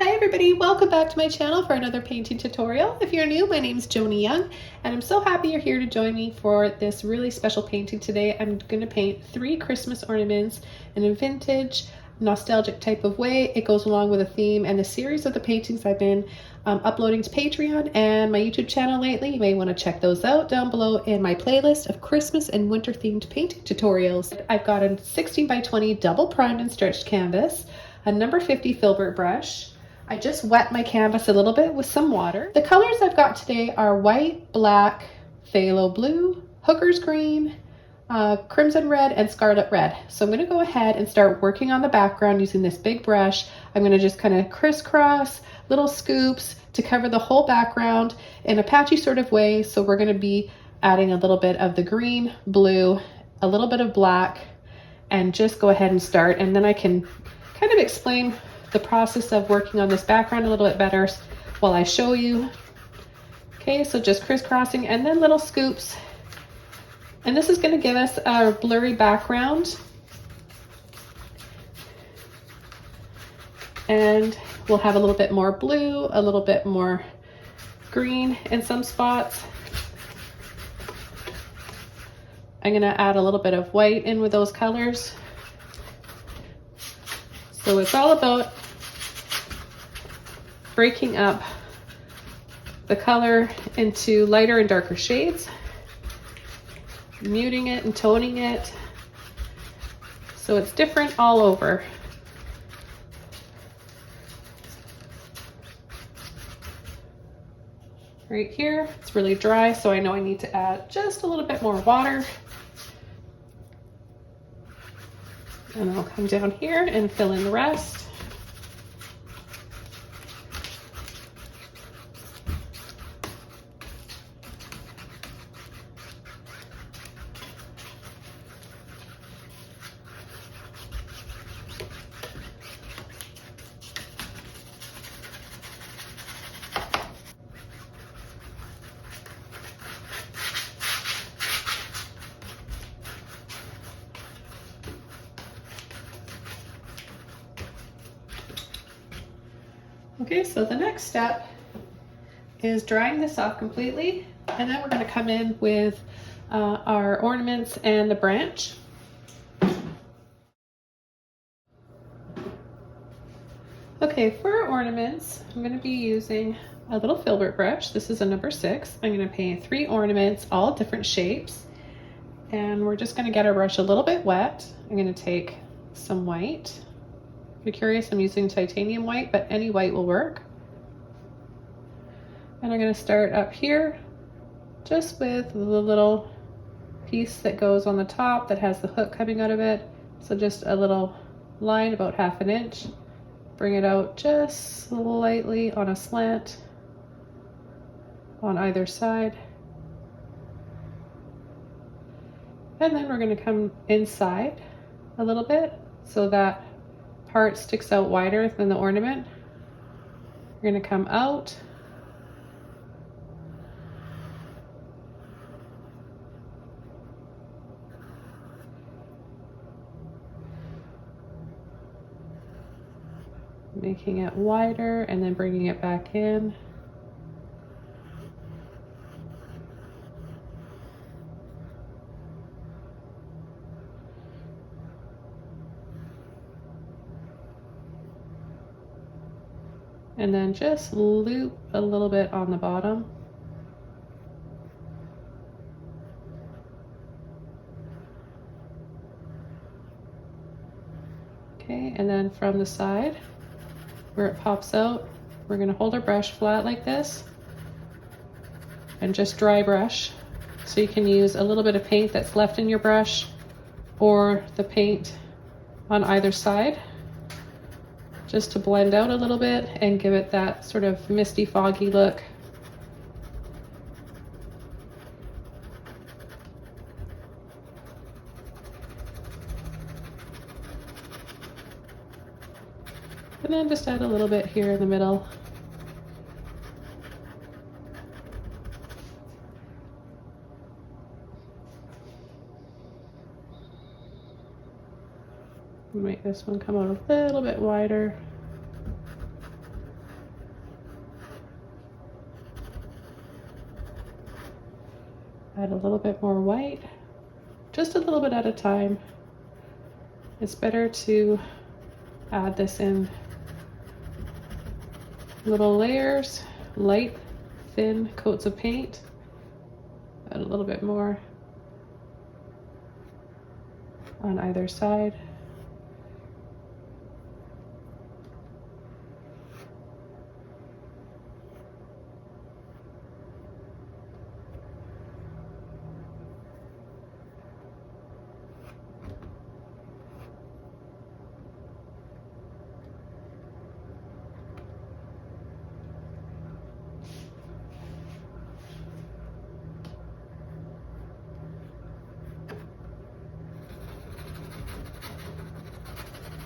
Hi everybody, welcome back to my channel for another painting tutorial. If you're new, my name is Joni Young and I'm so happy you're here to join me for this really special painting today. I'm going to paint 3 Christmas ornaments in a vintage, nostalgic type of way. It goes along with a theme and a series of the paintings I've been uploading to Patreon and my YouTube channel lately. You may want to check those out down below in my playlist of Christmas and winter themed painting tutorials. I've got a 16 by 20 double primed and stretched canvas, a number 50 filbert brush. I just wet my canvas a little bit with some water. The colors I've got today are white, black, phthalo blue, hooker's green, crimson red, and scarlet red. So I'm going to go ahead and start working on the background using this big brush. I'm going to just kind of crisscross little scoops to cover the whole background in a patchy sort of way. So we're going to be adding a little bit of the green, blue, a little bit of black, and just go ahead and start. And then I can kind of explain the process of working on this background a little bit better while I show you. Okay, so just crisscrossing and then little scoops. And this is going to give us a blurry background. And we'll have a little bit more blue, a little bit more green in some spots. I'm going to add a little bit of white in with those colors. So it's all about breaking up the color into lighter and darker shades, muting it and toning it so it's different all over. Right here, it's really dry, so I know I need to add just a little bit more water. And I'll come down here and fill in the rest. Okay, so the next step is drying this off completely, and then we're going to come in with our ornaments and the branch. Okay, for our ornaments, I'm going to be using a little filbert brush. This is a number 6. I'm going to paint 3 ornaments, all different shapes, and we're just going to get our brush a little bit wet. I'm going to take some white. If you're curious, I'm using titanium white, but any white will work. And I'm going to start up here just with the little piece that goes on the top that has the hook coming out of it. So just a little line about 1/2 inch. Bring it out just slightly on a slant on either side. And then we're going to come inside a little bit so that part sticks out wider than the ornament. We're going to come out. Making it wider and then bringing it back in. And then just loop a little bit on the bottom. Okay, and then from the side where it pops out, we're going to hold our brush flat like this and just dry brush. So you can use a little bit of paint that's left in your brush or the paint on either side, just to blend out a little bit and give it that sort of misty, foggy look. And then just add a little bit here in the middle. Make this one come out a little bit wider. Add a little bit more white, just a little bit at a time. It's better to add this in little layers, light, thin coats of paint. Add a little bit more on either side.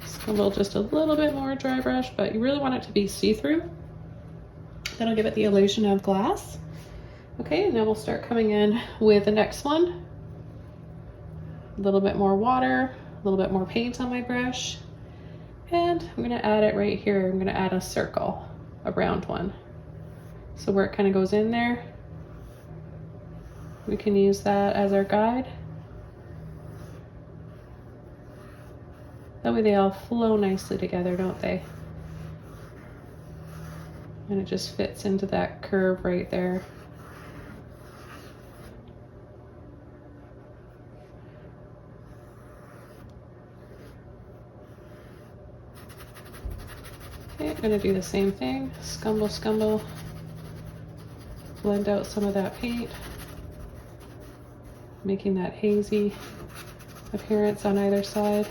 Scumble just a little bit more dry brush, but you really want it to be see-through. That'll give it the illusion of glass. Okay, and now we'll start coming in with the next one. A little bit more water, a little bit more paint on my brush. And I'm gonna add it right here. I'm gonna add a circle, a round one. So where it kind of goes in there, we can use that as our guide. That way they all flow nicely together, don't they? And it just fits into that curve right there. Okay, I'm gonna do the same thing. Scumble, scumble. Blend out some of that paint, making that hazy appearance on either side.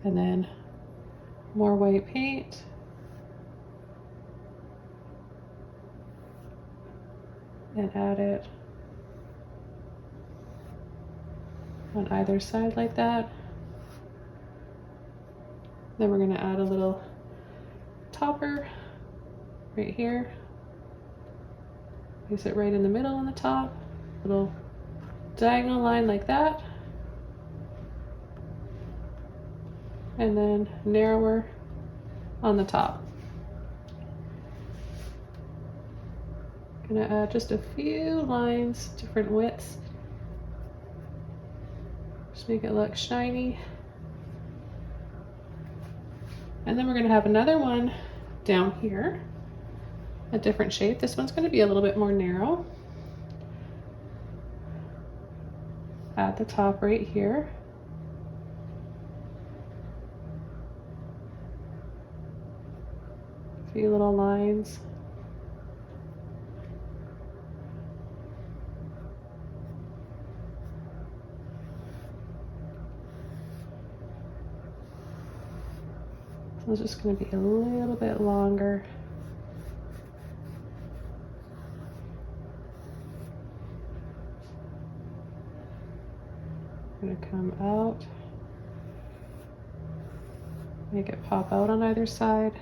And then more white paint. And add it on either side like that. Then we're going to add a little topper right here. Place it right in the middle on the top. Little diagonal line like that. And then narrower on the top. Gonna add just a few lines, different widths. Just make it look shiny. And then we're gonna have another one down here, a different shape. This one's gonna be a little bit more narrow. At the top right here. A few little lines. So it's just going to be a little bit longer. I'm going to come out, make it pop out on either side.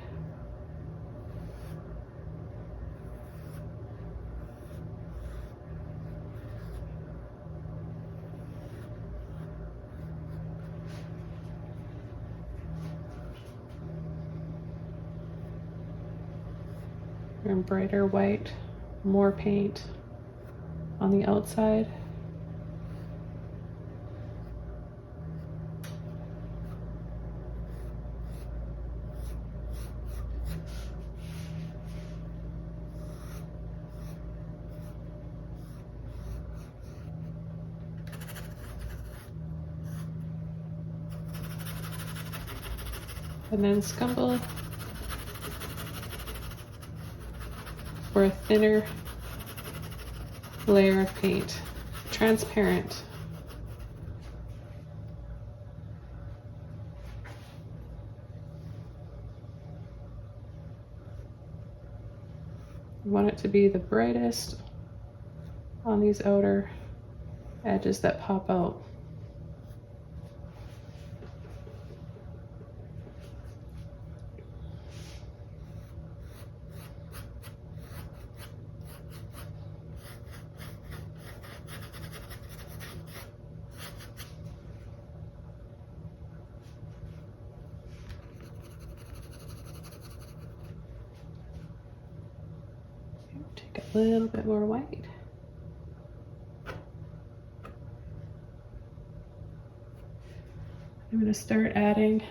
And brighter white, more paint on the outside. And then scumble for a thinner layer of paint, transparent. You want it to be the brightest on these outer edges that pop out. Take a little bit more white. I'm going to start adding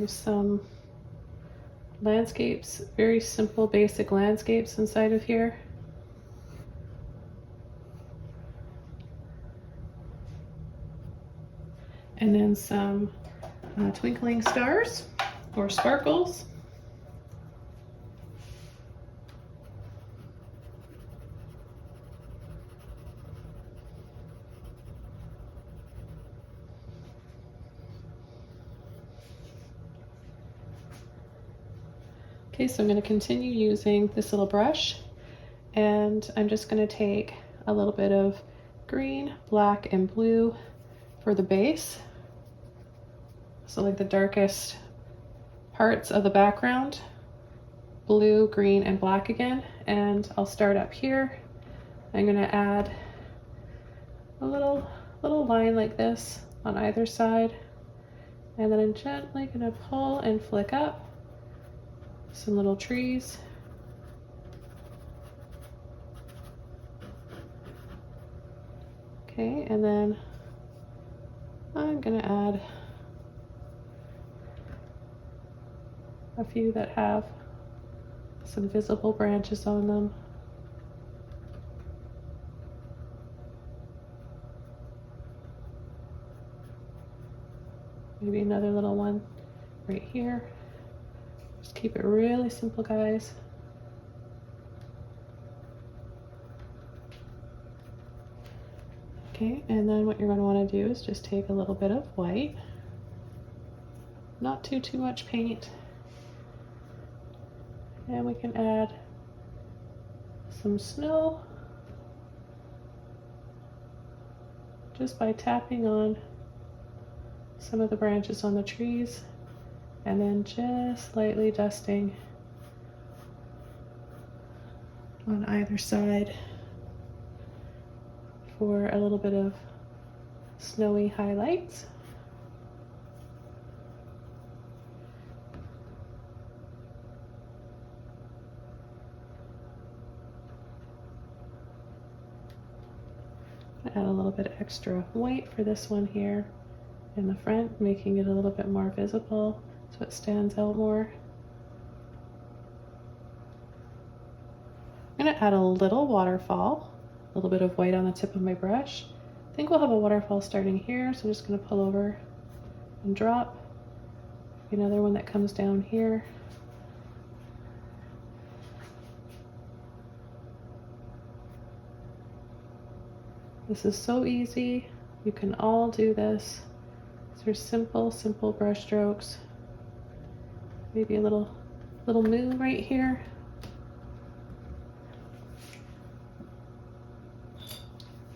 some landscapes, very simple basic landscapes inside of here. And then some twinkling stars or sparkles. Okay, so I'm going to continue using this little brush, and I'm just going to take a little bit of green, black, and blue for the base. So like the darkest parts of the background, blue, green, and black again. And I'll start up here. I'm going to add a little line like this on either side, and then I'm gently going to pull and flick up some little trees. Okay, and then I'm gonna add a few that have some visible branches on them. Maybe another little one right here. Just keep it really simple, guys. Okay, and then what you're going to want to do is just take a little bit of white, not too much paint, and we can add some snow just by tapping on some of the branches on the trees, and then just lightly dusting on either side for a little bit of snowy highlights. Add a little bit extra white for this one here in the front, making it a little bit more visible so it stands out more. I'm going to add a little waterfall, a little bit of white on the tip of my brush. I think we'll have a waterfall starting here, so I'm just going to pull over and drop. Another one that comes down here. This is so easy. You can all do this. These are simple brush strokes. Maybe a little moon right here.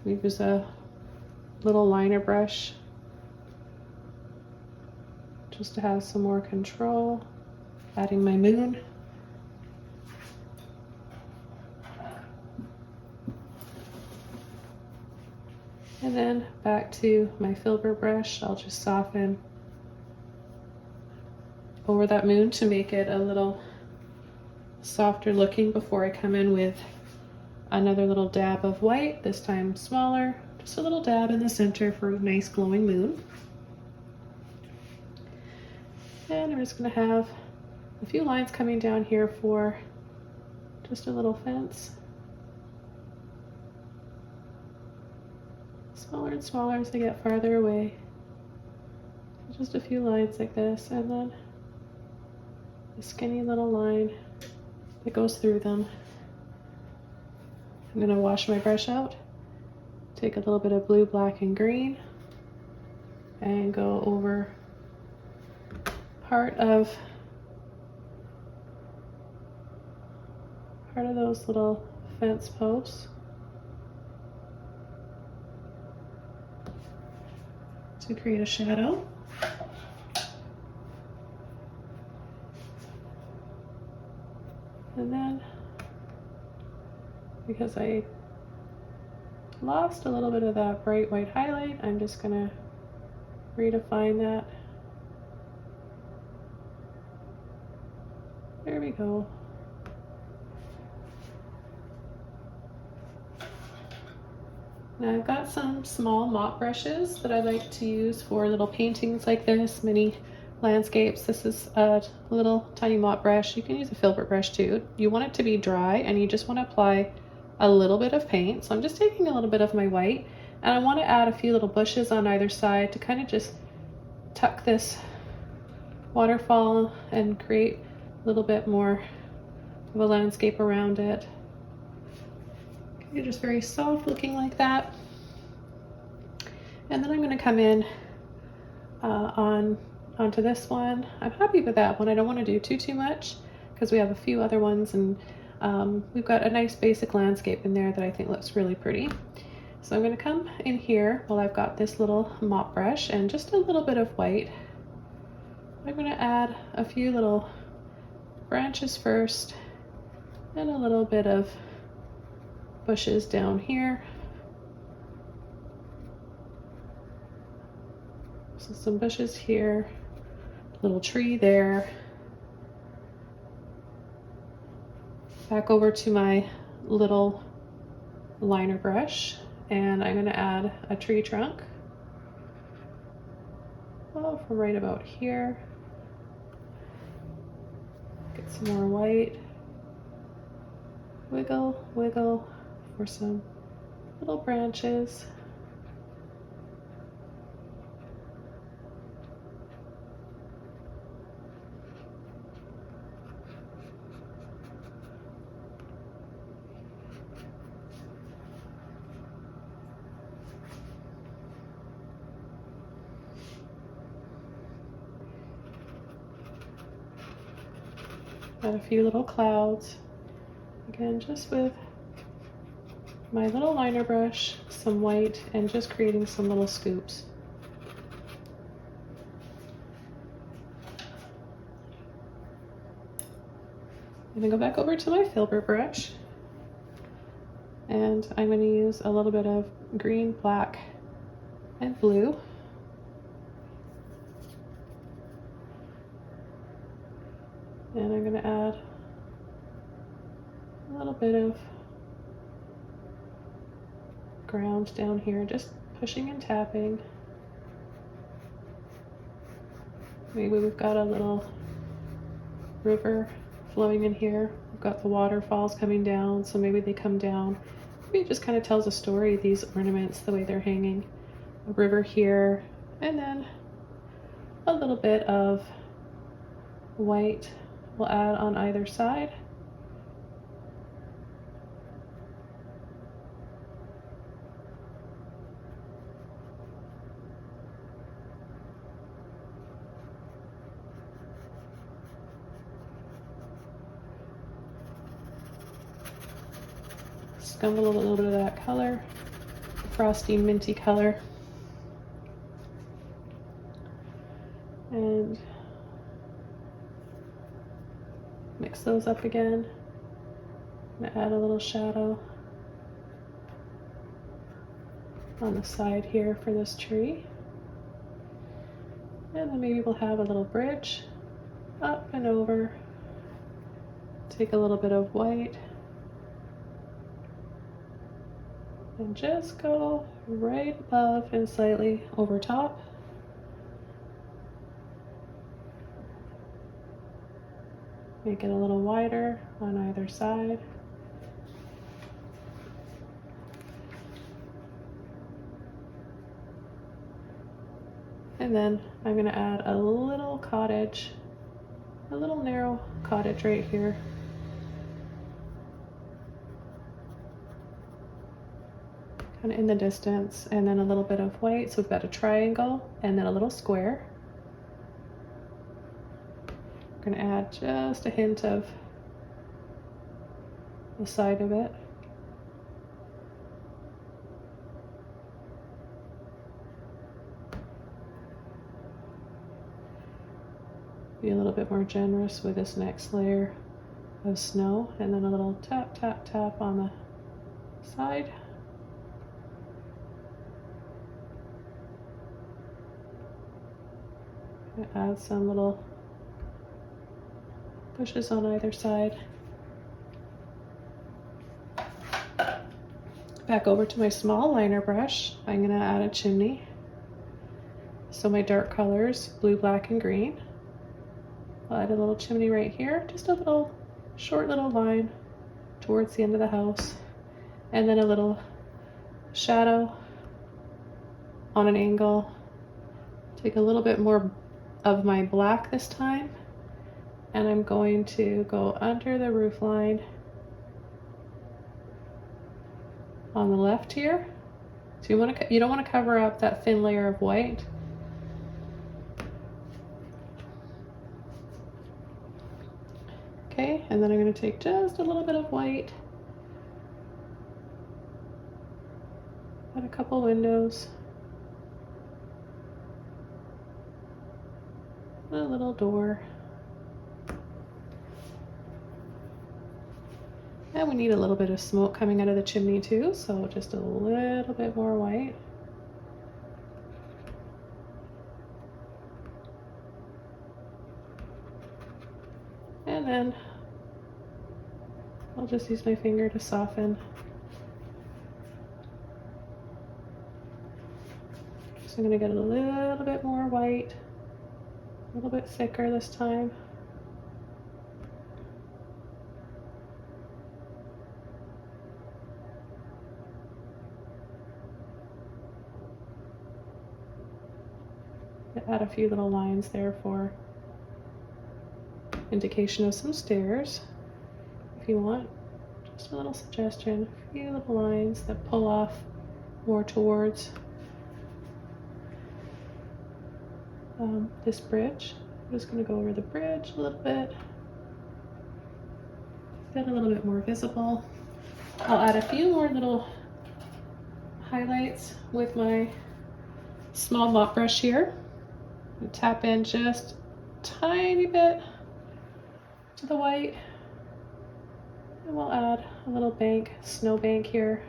Use a little liner brush just to have some more control. Adding my moon. And then back to my filbert brush, I'll just soften over that moon to make it a little softer looking before I come in with another little dab of white, this time smaller, just a little dab in the center for a nice glowing moon. And I'm just going to have a few lines coming down here for just a little fence. Smaller and smaller as they get farther away. Just a few lines like this, and then a skinny little line that goes through them. I'm going to wash my brush out, take a little bit of blue, black, and green, and go over part of those little fence posts to create a shadow. And then, because I lost a little bit of that bright white highlight, I'm just going to redefine that. There we go. Now I've got some small mop brushes that I like to use for little paintings like this, mini landscapes. This is a little tiny mop brush. You can use a filbert brush too. You want it to be dry and you just want to apply a little bit of paint. So I'm just taking a little bit of my white and I want to add a few little bushes on either side to kind of just tuck this waterfall and create a little bit more of a landscape around it. You're just very soft looking like that. And then I'm going to come in onto this one. I'm happy with that one. I don't want to do too much because we have a few other ones, and we've got a nice basic landscape in there that I think looks really pretty. So I'm going to come in here while I've got this little mop brush and just a little bit of white. I'm going to add a few little branches first and a little bit of bushes down here. So some bushes here, little tree there. Back over to my little liner brush, and I'm going to add a tree trunk. Well, from right about here. Get some more white. Wiggle, wiggle for some little branches. Add a few little clouds. Again, just with my little liner brush, some white, and just creating some little scoops. I'm going to go back over to my filbert brush, and I'm going to use a little bit of green, black, and blue. And I'm going to add a little bit of ground down here, just pushing and tapping. Maybe we've got a little river flowing in here. We've got the waterfalls coming down, so maybe they come down. Maybe it just kind of tells a story, these ornaments, the way they're hanging. A river here, and then a little bit of white we'll add on either side. Scumble a little bit of that color, frosty minty color. And mix those up again. I'm gonna add a little shadow on the side here for this tree. And then maybe we'll have a little bridge up and over. Take a little bit of white and just go right above and slightly over top. Make it a little wider on either side. And then I'm going to add a little cottage, a little narrow cottage right here. Kind of in the distance, and then a little bit of white. So we've got a triangle and then a little square. I'm going to add just a hint of the side of it. Be a little bit more generous with this next layer of snow, and then a little tap, tap, tap on the side. Add some little bushes on either side. Back over to my small liner brush, I'm going to add a chimney. So my dark colors, blue, black, and green. I'll add a little chimney right here, just a little short little line towards the end of the house, and then a little shadow on an angle. Take a little bit more of my black this time, and I'm going to go under the roof line on the left here. So you don't want to cover up that thin layer of white. Okay, and then I'm going to take just a little bit of white, add a couple windows, a little door, and we need a little bit of smoke coming out of the chimney too, so just a little bit more white. And then I'll just use my finger to soften. So I'm going to get a little bit more white, a little bit thicker this time. Add a few little lines there for indication of some stairs. If you want, just a little suggestion, a few little lines that pull off more towards this bridge. I'm just going to go over the bridge a little bit, get a little bit more visible. I'll add a few more little highlights with my small mop brush here. And tap in just a tiny bit to the white, and we'll add a little bank, snow bank here.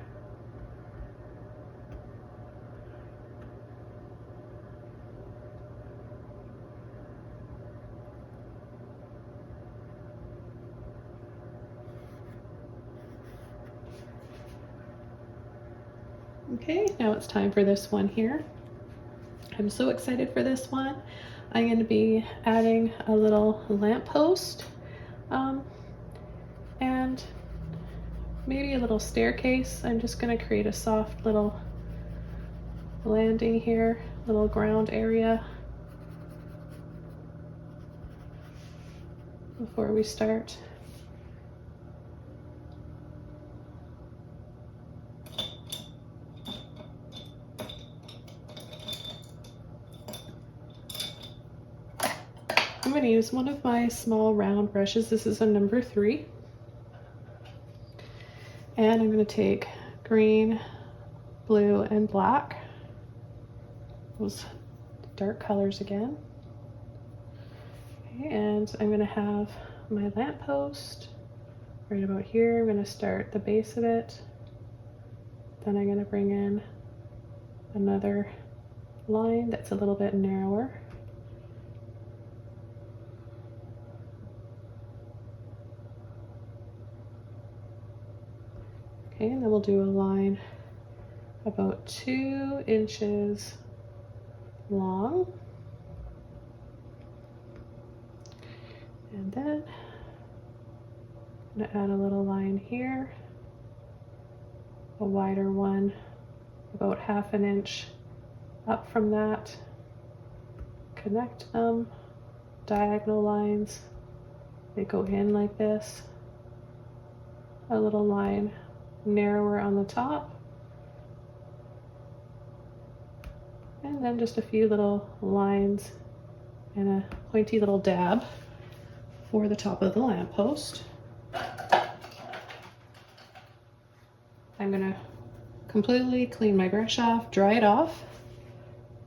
Okay, now it's time for this one here. I'm so excited for this one. I'm going to be adding a little lamppost and maybe a little staircase. I'm just going to create a soft little landing here, little ground area before we start. I'm going to use one of my small round brushes. This is a number 3. And I'm going to take green, blue, and black. Those dark colors again. Okay, and I'm going to have my lamppost right about here. I'm going to start the base of it. Then I'm going to bring in another line that's a little bit narrower. Okay, and then we'll do a line about 2 inches long. And then I'm going to add a little line here, a wider one, about 1/2 inch up from that. Connect them, diagonal lines, they go in like this. A little line narrower on the top, and then just a few little lines and a pointy little dab for the top of the lamppost. I'm gonna completely clean my brush off, dry it off,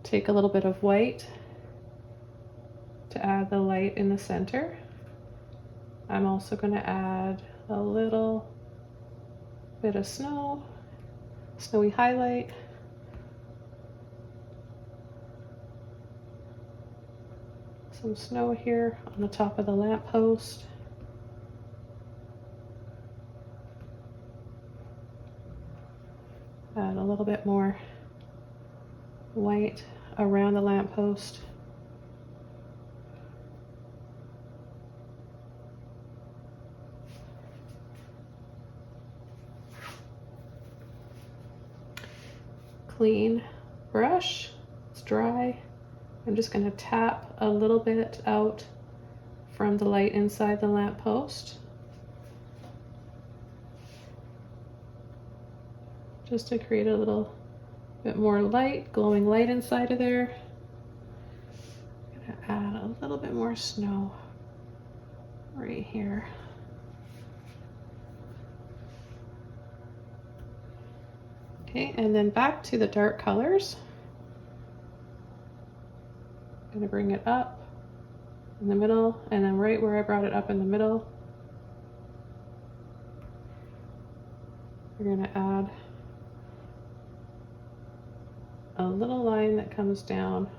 take a little bit of white to add the light in the center. I'm also gonna add a little bit of snowy highlight. Some snow here on the top of the lamppost. Add a little bit more white around the lamppost. Clean brush, it's dry. I'm just going to tap a little bit out from the light inside the lamppost, just to create a little bit more light, glowing light inside of there. I'm going to add a little bit more snow right here. Okay, and then back to the dark colors. I'm going to bring it up in the middle, and then right where I brought it up in the middle, we're going to add a little line that comes down.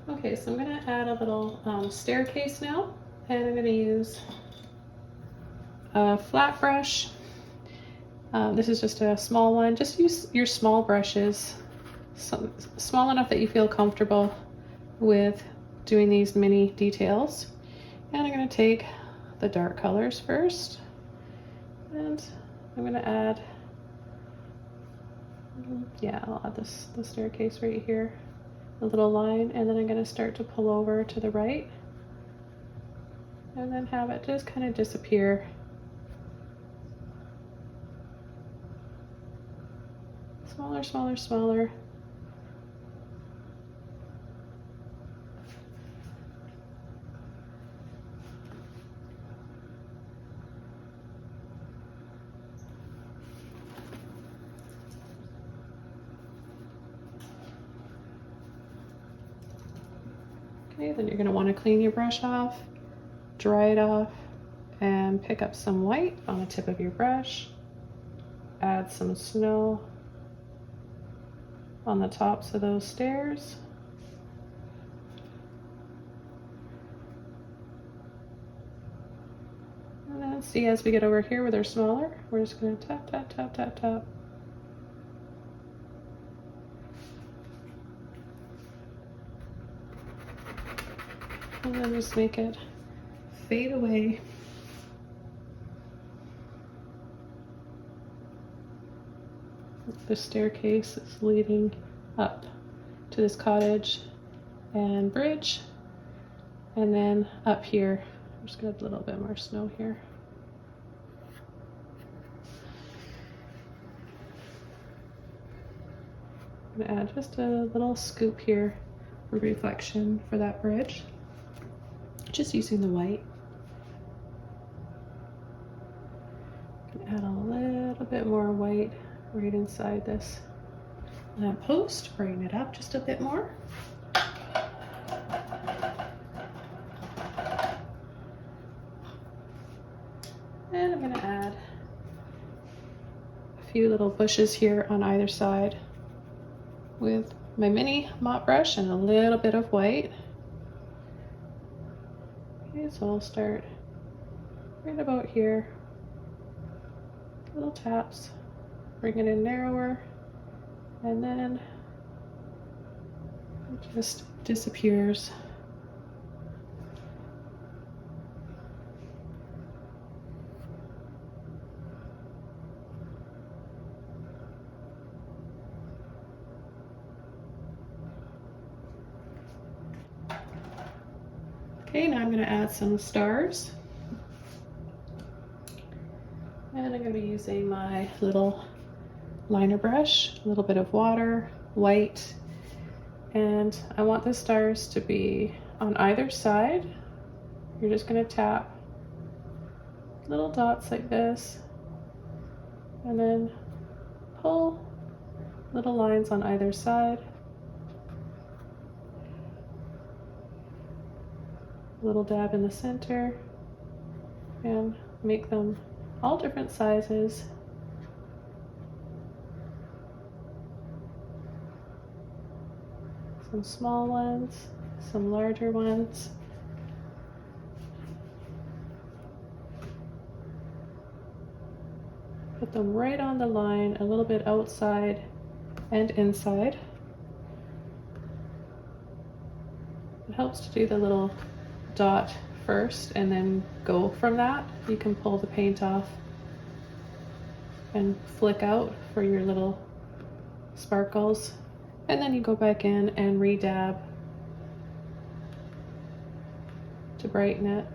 Okay, so I'm going to add a little staircase now, and I'm going to use a flat brush. This is just a small one. Just use your small brushes, small enough that you feel comfortable with doing these mini details. And I'm going to take the dark colors first, and I'm going to add, yeah, I'll add the staircase right here, a little line, and then I'm going to start to pull over to the right and then have it just kind of disappear. Smaller, smaller, smaller. Okay, then you're going to want to clean your brush off, dry it off, and pick up some white on the tip of your brush. Add some snow on the tops of those stairs. And then see, as we get over here where they're smaller, we're just going to tap, tap, tap, tap, tap. And then just make it fade away. The staircase is leading up to this cottage and bridge, and then up here, I'm just gonna add a little bit more snow here. I'm gonna add just a little scoop here for reflection for that bridge, just using the white. Add a little bit more white right inside this lamppost, bring it up just a bit more. And I'm going to add a few little bushes here on either side with my mini mop brush and a little bit of white. Okay, so I'll start right about here. Little taps, bring it in narrower, and then it just disappears. Okay, now I'm going to add some stars. And I'm going to be using my little liner brush, a little bit of water, white, and I want the stars to be on either side. You're just going to tap little dots like this, and then pull little lines on either side. A little dab in the center. and make them all different sizes. Some small ones, some larger ones. Put them right on the line, a little bit outside and inside. It helps to do the little dot first and then go from that. You can pull the paint off and flick out for your little sparkles. And then you go back in and re-dab to brighten it.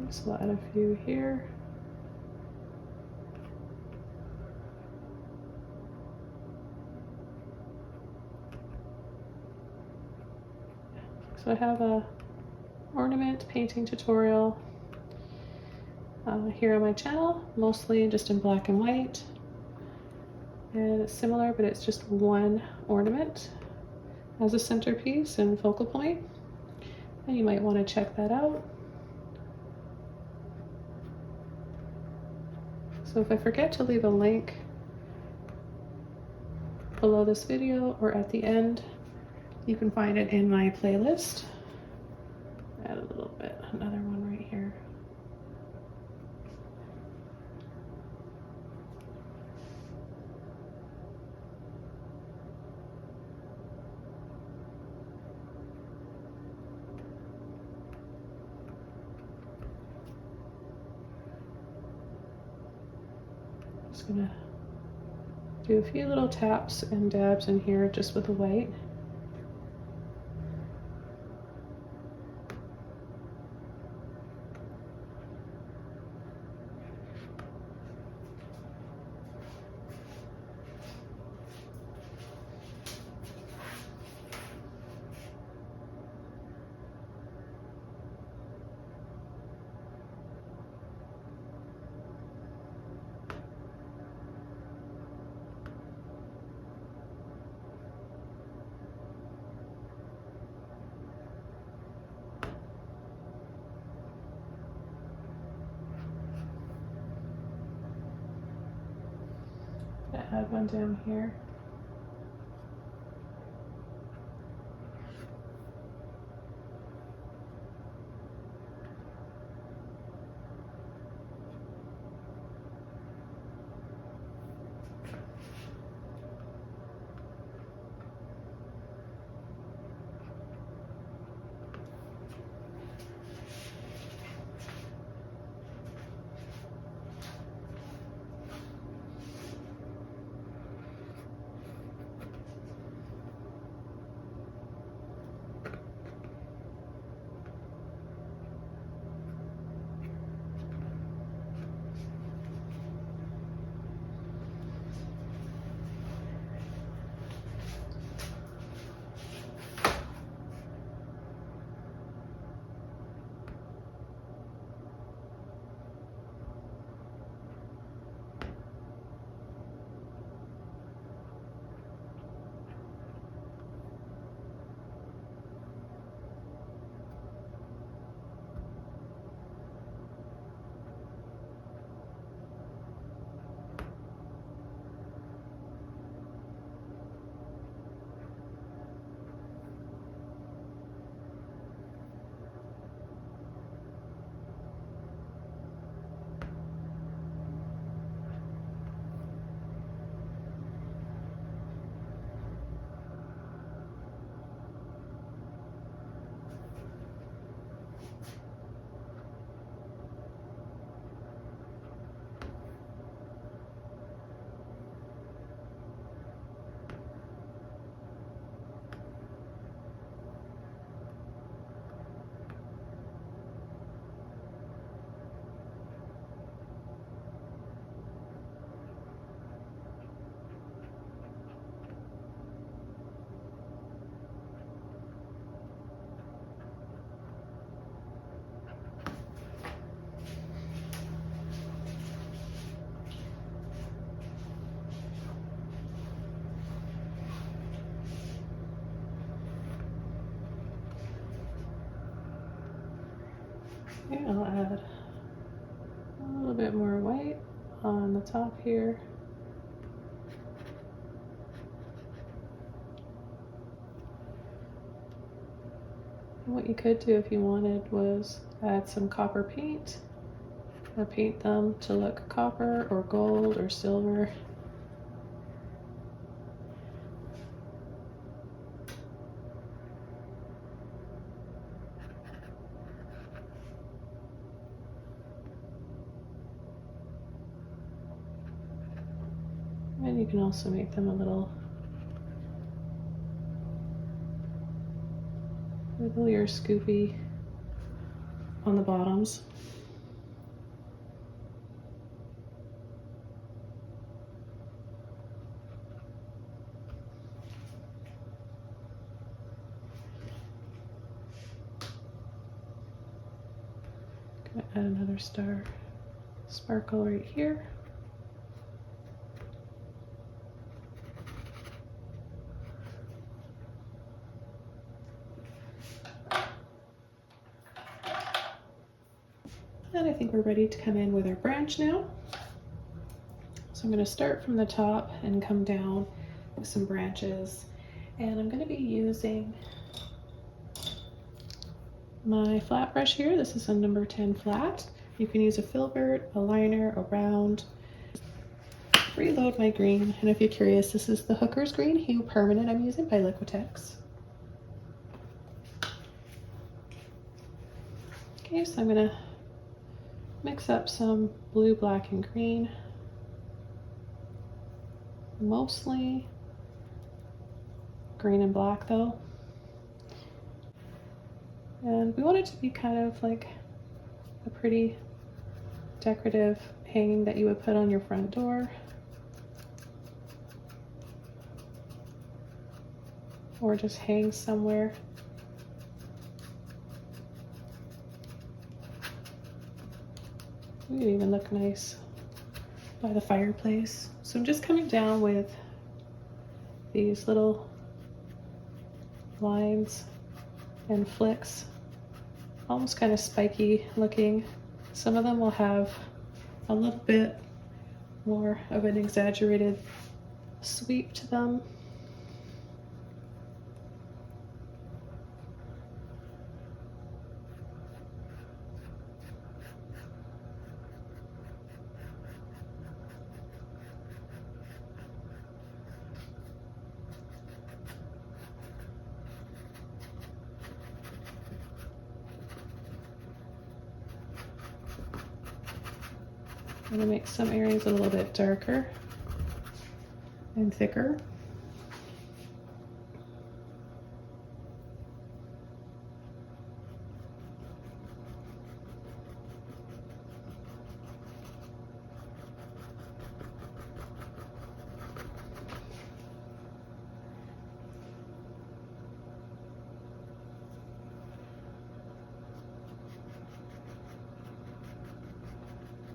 So I'll add a few here. So I have a ornament painting tutorial here on my channel, mostly just in black and white. And it's similar, but it's just one ornament as a centerpiece and focal point. And you might want to check that out. So if I forget to leave a link below this video or at the end, you can find it in my playlist. Add a little bit, another one right here. Just gonna do a few little taps and dabs in here just with the white. Add one down here. Okay, I'll add a little bit more white on the top here. And what you could do if you wanted was add some copper paint or paint them to look copper or gold or silver. And you can also make them a little wigglier, scoopy on the bottoms. Gonna add another star sparkle right here. And I think we're ready to come in with our branch now. So I'm going to start from the top and come down with some branches. And I'm going to be using my flat brush here. This is a number 10 flat. You can use a filbert, a liner, a round. Reload my green. And if you're curious, this is the Hooker's Green Hue Permanent I'm using by Liquitex. Okay, so I'm going to mix up some blue, black, and green. Mostly green and black though. And we want it to be kind of like a pretty decorative hanging that you would put on your front door. Or just hang somewhere. It would even look nice by the fireplace. So I'm just coming down with these little lines and flicks, almost kind of spiky looking. Some of them will have a little bit more of an exaggerated sweep to them. I'm going to make some areas a little bit darker and thicker.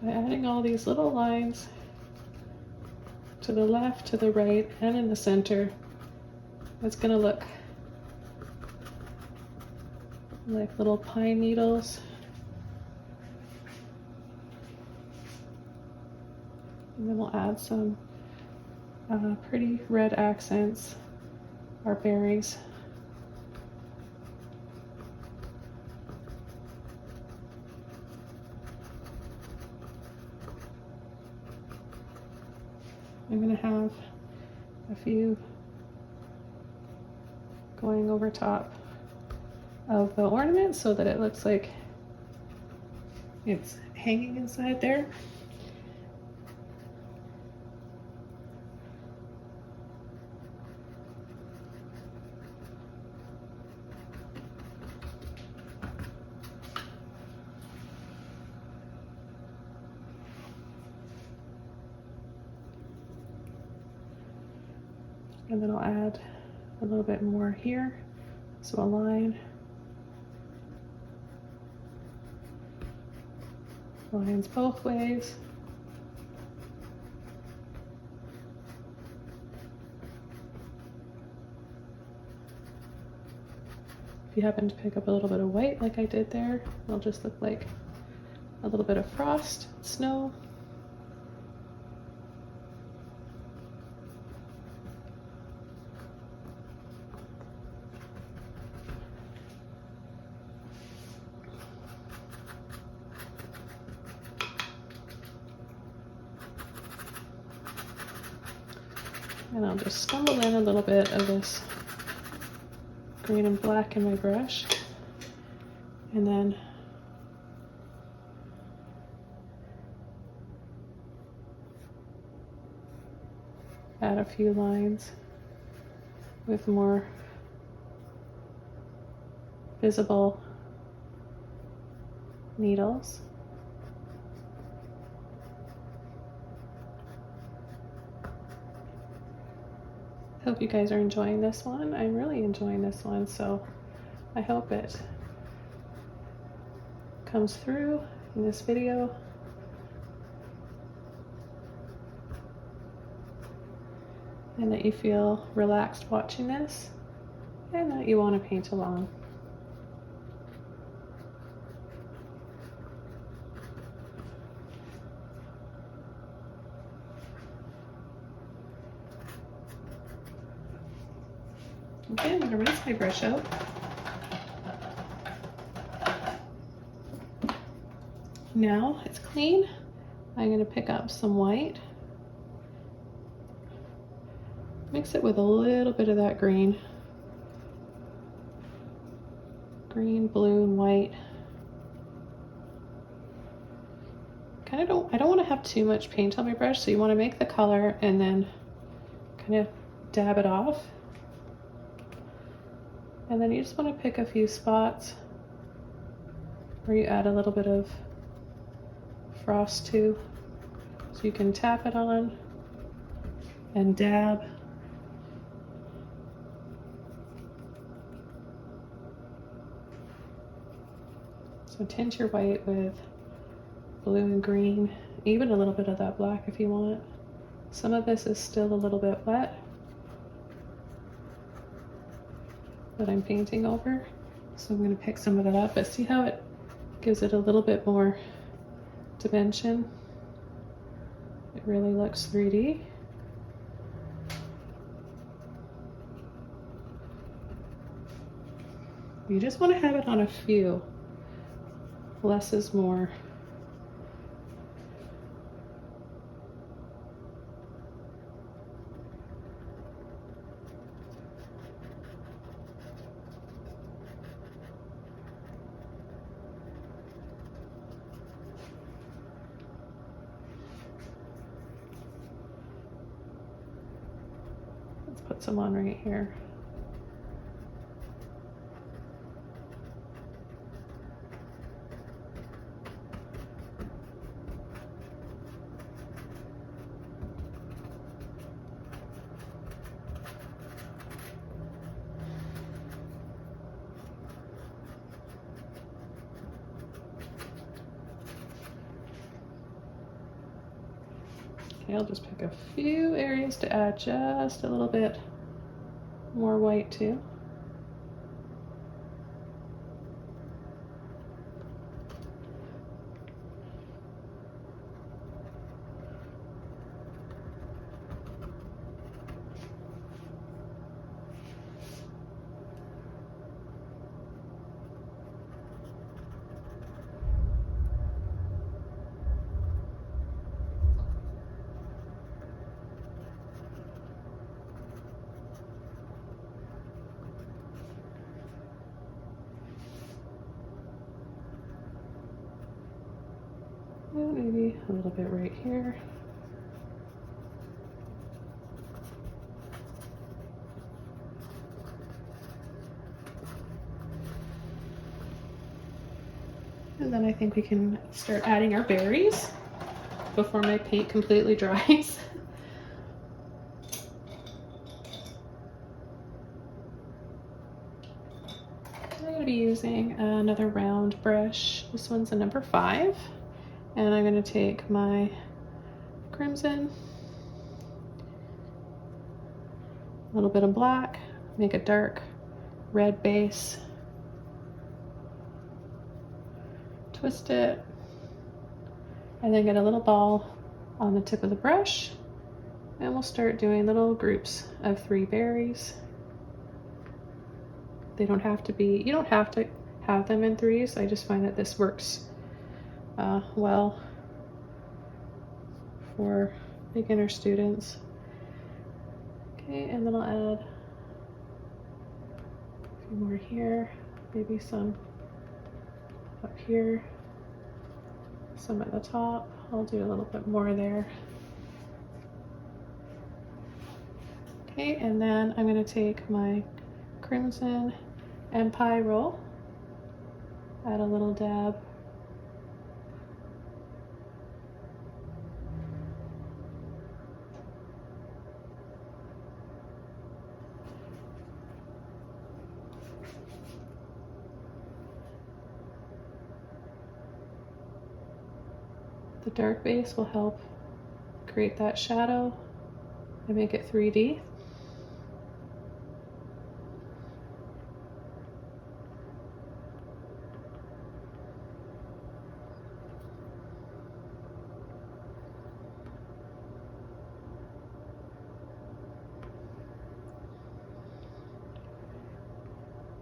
By adding all these little lines to the left, to the right, and in the center, it's going to look like little pine needles. And then we'll add some pretty red accents, our berries. I'm going to have a few going over top of the ornament so that it looks like it's hanging inside there. And then I'll add a little bit more here. So a line, lines both ways. If you happen to pick up a little bit of white like I did there, it'll just look like a little bit of frost, snow. And I'll just stumble in a little bit of this green and black in my brush. And then add a few lines with more visible needles. Hope you guys are enjoying this one. I'm really enjoying this one, so I hope it comes through in this video. And that you feel relaxed watching this, and that you want to paint along. Okay, I'm going to rinse my brush out. Now it's clean. I'm going to pick up some white. Mix it with a little bit of that green. Green, blue, and white. I don't want to have too much paint on my brush, so you want to make the color and then kind of dab it off. And then you just want to pick a few spots where you add a little bit of frost to, so you can tap it on and dab. So tint your white with blue and green, even a little bit of that black if you want. Some of this is still a little bit wet that I'm painting over, so I'm going to pick some of it up, but see how it gives it a little bit more dimension? It really looks 3D. You just want to have it on a few. Less is more. Let's put some on right here. Okay, I'll just pick a few areas to add just a little bit more white to. Maybe a little bit right here. And then I think we can start adding our berries before my paint completely dries. I'm going to be using another round brush. This one's a number 5. And I'm going to take my crimson, a little bit of black, make a dark red base, twist it, and then get a little ball on the tip of the brush, and we'll start doing little groups of 3 berries. They don't have to be, you don't have to have them in threes. I just find that this works well for beginner students. Okay, and then I'll add a few more here, maybe some up here, some at the top. I'll do a little bit more there. Okay, and then I'm going to take my crimson empire roll, add a little dab. The dark base will help create that shadow and make it 3D.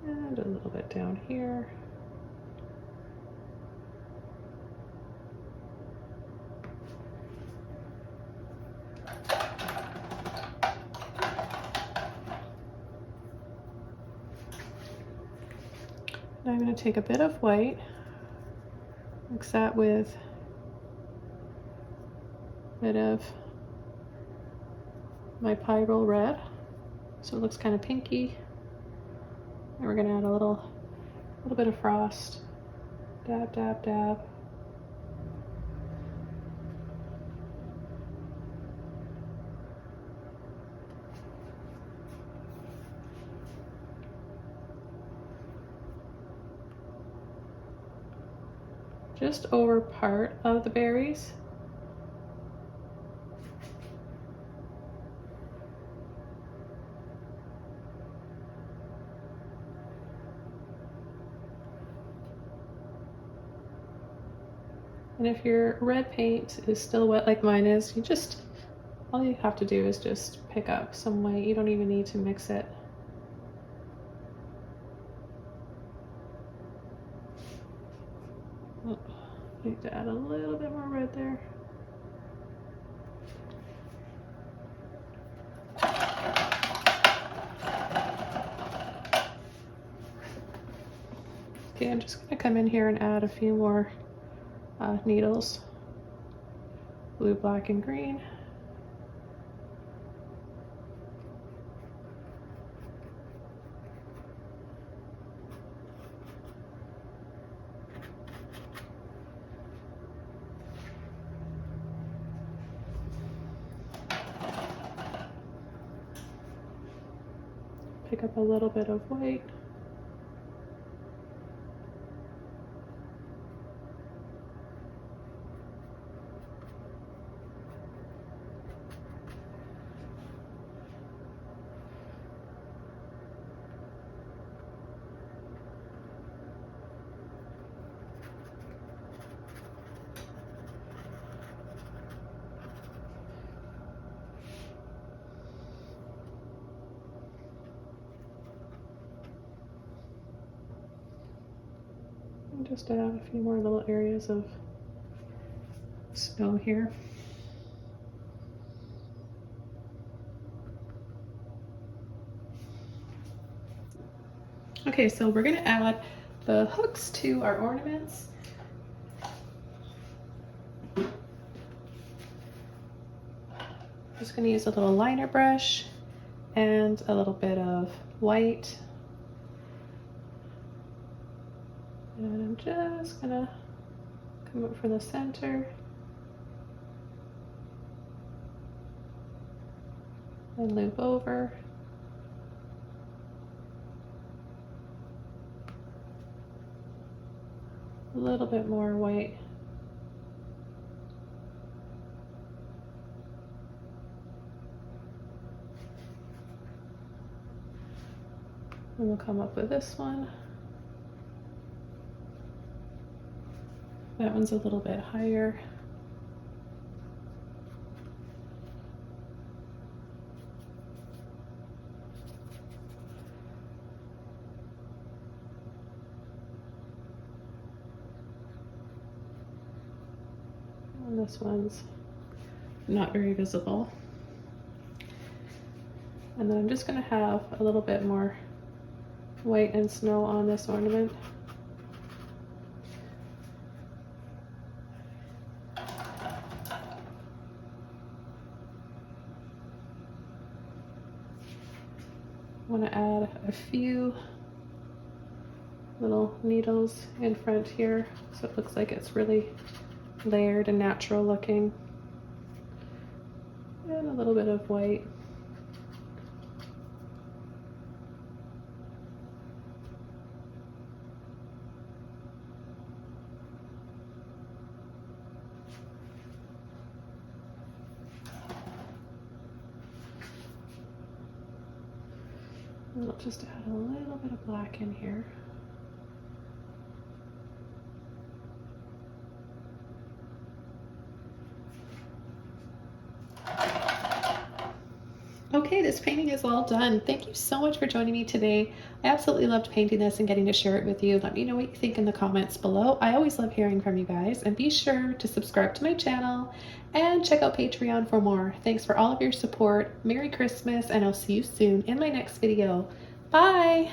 And a little bit down here. Now I'm going to take a bit of white, mix that with a bit of my pyrrole red, so it looks kind of pinky. And we're going to add a little bit of frost. Dab, dab, dab. Just over part of the berries. And if your red paint is still wet like mine is, all you have to do is just pick up some white. You don't even need to mix it. Oh, need to add a little bit more red there. Okay, I'm just gonna come in here and add a few more needles, blue, black, and green. Pick up a little bit of white. Just add a few more little areas of snow here. Okay, so we're gonna add the hooks to our ornaments. Just gonna use a little liner brush and a little bit of white. And I'm just gonna come up for the center and loop over. A little bit more white. And we'll come up with this one. That one's a little bit higher. this one's not very visible. And then I'm just going to have a little bit more white and snow on this ornament. I want to add a few little needles in front here so it looks like it's really layered and natural looking. And a little bit of white. And I'll just add a little bit of black in here. Okay, this painting is all done. Thank you so much for joining me today. I absolutely loved painting this and getting to share it with you. Let me know what you think in the comments below. I always love hearing from you guys, and be sure to subscribe to my channel and check out Patreon for more. Thanks for all of your support. Merry Christmas, and I'll see you soon in my next video. Bye!